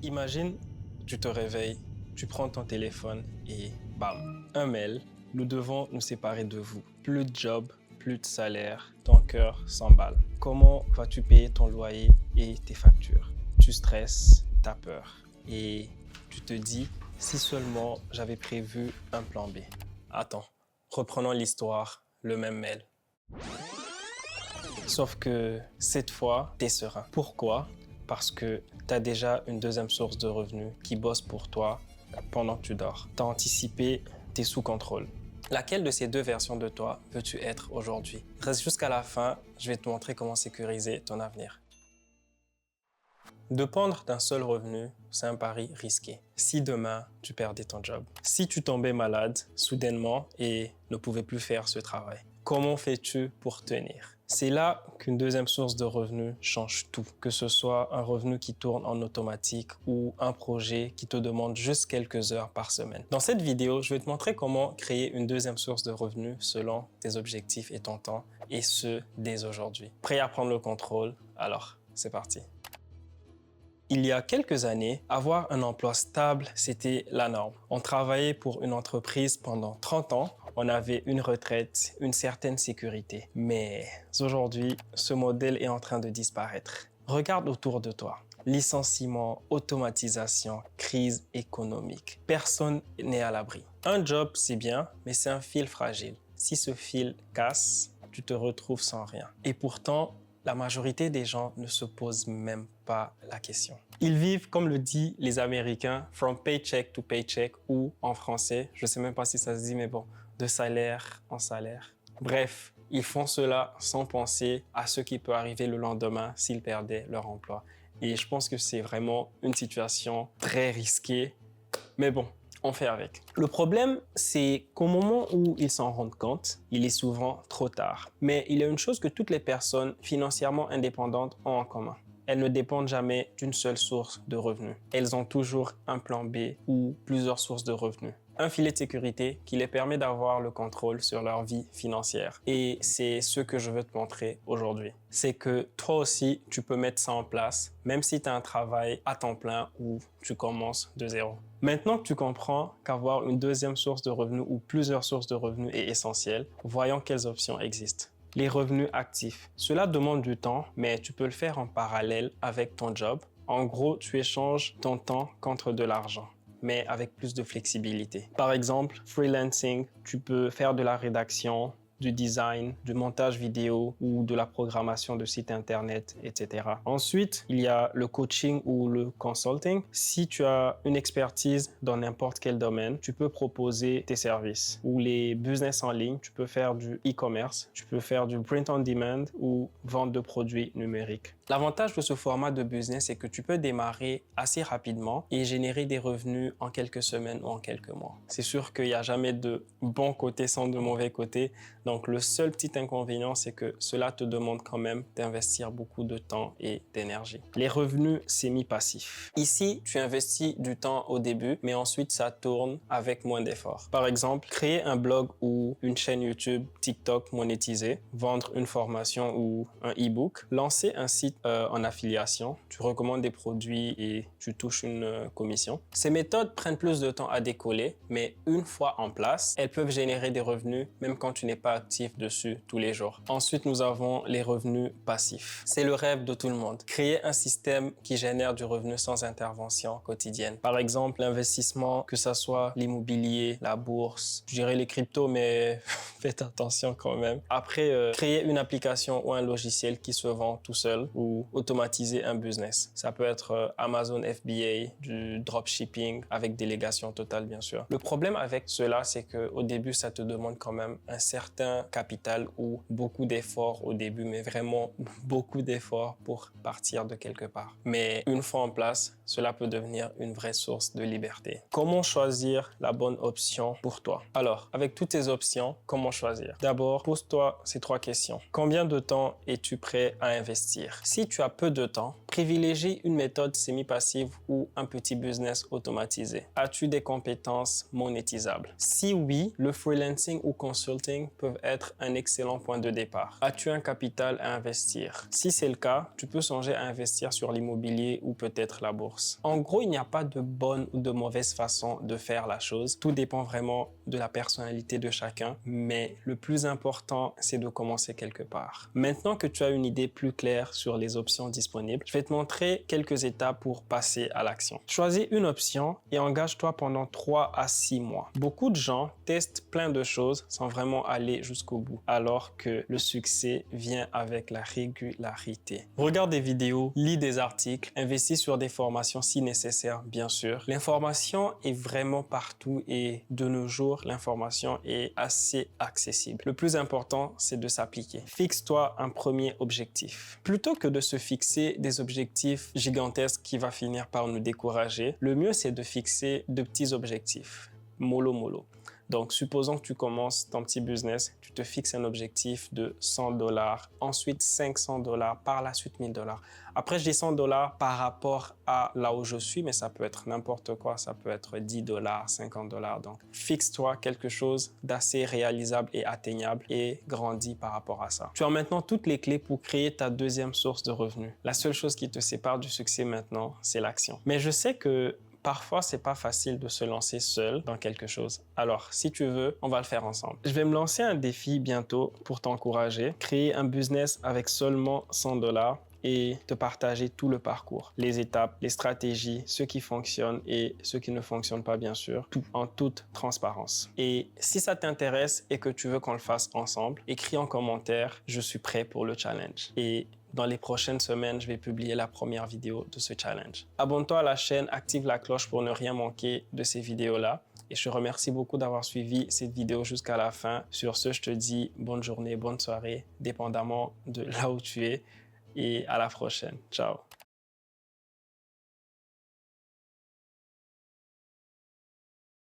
Imagine, tu te réveilles, tu prends ton téléphone et bam, un mail. Nous devons nous séparer de vous. Plus de job, plus de salaire, ton cœur s'emballe. Comment vas-tu payer ton loyer et tes factures? Tu stresses, tu as peur et tu te dis, si seulement j'avais prévu un plan B. Attends, reprenons l'histoire, le même mail. Sauf que cette fois, tu es serein. Pourquoi? Parce que tu as déjà une deuxième source de revenus qui bosse pour toi pendant que tu dors. Tu as anticipé, tu es sous contrôle. Laquelle de ces deux versions de toi veux-tu être aujourd'hui? Reste jusqu'à la fin, je vais te montrer comment sécuriser ton avenir. Dépendre d'un seul revenu, c'est un pari risqué. Si demain, tu perdais ton job, si tu tombais malade soudainement et ne pouvais plus faire ce travail, comment fais-tu pour tenir? C'est là qu'une deuxième source de revenus change tout, que ce soit un revenu qui tourne en automatique ou un projet qui te demande juste quelques heures par semaine. Dans cette vidéo, je vais te montrer comment créer une deuxième source de revenus selon tes objectifs et ton temps, et ce, dès aujourd'hui. Prêt à prendre le contrôle? Alors, c'est parti. Il y a quelques années, avoir un emploi stable, c'était la norme. On travaillait pour une entreprise pendant 30 ans, on avait une retraite, une certaine sécurité. Mais aujourd'hui, ce modèle est en train de disparaître. Regarde autour de toi. Licenciement, automatisation, crise économique. Personne n'est à l'abri. Un job, c'est bien, mais c'est un fil fragile. Si ce fil casse, tu te retrouves sans rien. Et pourtant, la majorité des gens ne se posent même pas la question. Ils vivent, comme le disent les Américains, from paycheck to paycheck, ou en français, je ne sais même pas si ça se dit, mais bon, de salaire en salaire. Bref, ils font cela sans penser à ce qui peut arriver le lendemain s'ils perdaient leur emploi. Et je pense que c'est vraiment une situation très risquée, mais bon, on fait avec. Le problème, c'est qu'au moment où ils s'en rendent compte, il est souvent trop tard. Mais il y a une chose que toutes les personnes financièrement indépendantes ont en commun. Elles ne dépendent jamais d'une seule source de revenus. Elles ont toujours un plan B ou plusieurs sources de revenus. Un filet de sécurité qui les permet d'avoir le contrôle sur leur vie financière. Et c'est ce que je veux te montrer aujourd'hui. C'est que toi aussi, tu peux mettre ça en place, même si tu as un travail à temps plein ou tu commences de zéro. Maintenant que tu comprends qu'avoir une deuxième source de revenus ou plusieurs sources de revenus est essentiel, voyons quelles options existent. Les revenus actifs. Cela demande du temps, mais tu peux le faire en parallèle avec ton job. En gros, tu échanges ton temps contre de l'argent, mais avec plus de flexibilité. Par exemple, freelancing, tu peux faire de la rédaction, du design, du montage vidéo ou de la programmation de sites internet, etc. Ensuite, il y a le coaching ou le consulting. Si tu as une expertise dans n'importe quel domaine, tu peux proposer tes services. Ou les business en ligne, tu peux faire du e-commerce, tu peux faire du print on demand ou vente de produits numériques. L'avantage de ce format de business, c'est que tu peux démarrer assez rapidement et générer des revenus en quelques semaines ou en quelques mois. C'est sûr qu'il n'y a jamais de bon côté sans de mauvais côté. Donc, le seul petit inconvénient, c'est que cela te demande quand même d'investir beaucoup de temps et d'énergie. Les revenus semi-passifs. Ici, tu investis du temps au début, mais ensuite, ça tourne avec moins d'efforts. Par exemple, créer un blog ou une chaîne YouTube, TikTok monétisée, vendre une formation ou un e-book, lancer un site en affiliation, tu recommandes des produits et tu touches une commission. Ces méthodes prennent plus de temps à décoller, mais une fois en place, elles peuvent générer des revenus même quand tu n'es pas actif dessus tous les jours. Ensuite, nous avons les revenus passifs. C'est le rêve de tout le monde. Créer un système qui génère du revenu sans intervention quotidienne. Par exemple, l'investissement, que ce soit l'immobilier, la bourse, je dirais les cryptos, mais faites attention quand même. Après, créer une application ou un logiciel qui se vend tout seul ou automatiser un business. Ça peut être Amazon FBA, du dropshipping avec délégation totale, bien sûr. Le problème avec cela, c'est qu'au début, ça te demande quand même un certain capital ou beaucoup d'efforts au début, mais vraiment beaucoup d'efforts pour partir de quelque part. Mais une fois en place, cela peut devenir une vraie source de liberté. Comment choisir la bonne option pour toi? Alors, avec toutes ces options, comment choisir? D'abord, pose-toi ces trois questions. Combien de temps es-tu prêt à investir? Si tu as peu de temps, Privilégie une méthode semi-passive ou un petit business automatisé. As-tu des compétences monétisables? Si oui, le freelancing ou consulting peuvent être un excellent point de départ. As-tu un capital à investir? Si c'est le cas, tu peux songer à investir sur l'immobilier ou peut-être la bourse. En gros, il n'y a pas de bonne ou de mauvaise façon de faire la chose. Tout dépend vraiment de la personnalité de chacun, mais le plus important, c'est de commencer quelque part. Maintenant que tu as une idée plus claire sur les options disponibles, je vais te montrer quelques étapes pour passer à l'action. Choisis une option et engage-toi pendant 3 à 6 mois. Beaucoup de gens testent plein de choses sans vraiment aller jusqu'au bout, alors que le succès vient avec la régularité. Regarde des vidéos, lis des articles, investis sur des formations si nécessaire, bien sûr. L'information est vraiment partout et de nos jours, l'information est assez accessible. Le plus important, c'est de s'appliquer. Fixe-toi un premier objectif. Plutôt que de se fixer des objectifs gigantesques qui vont finir par nous décourager, le mieux, c'est de fixer de petits objectifs. Mollo mollo. Donc, supposons que tu commences ton petit business, tu te fixes un objectif de $100, ensuite $500, par la suite $1000. Après, je dis $100 par rapport à là où je suis, mais ça peut être n'importe quoi, ça peut être $10, $50. Donc, fixe-toi quelque chose d'assez réalisable et atteignable et grandis par rapport à ça. Tu as maintenant toutes les clés pour créer ta deuxième source de revenus. La seule chose qui te sépare du succès maintenant, c'est l'action. Mais je sais que parfois, c'est pas facile de se lancer seul dans quelque chose. Alors, si tu veux, on va le faire ensemble. Je vais me lancer un défi bientôt pour t'encourager. Créer un business avec seulement $100 et te partager tout le parcours, les étapes, les stratégies, ce qui fonctionne et ce qui ne fonctionne pas, bien sûr, tout en toute transparence. Et si ça t'intéresse et que tu veux qu'on le fasse ensemble, écris en commentaire « Je suis prêt pour le challenge ». Et dans les prochaines semaines, je vais publier la première vidéo de ce challenge. Abonne-toi à la chaîne, active la cloche pour ne rien manquer de ces vidéos-là. Et je te remercie beaucoup d'avoir suivi cette vidéo jusqu'à la fin. Sur ce, je te dis bonne journée, bonne soirée, dépendamment de là où tu es. Et à la prochaine. Ciao.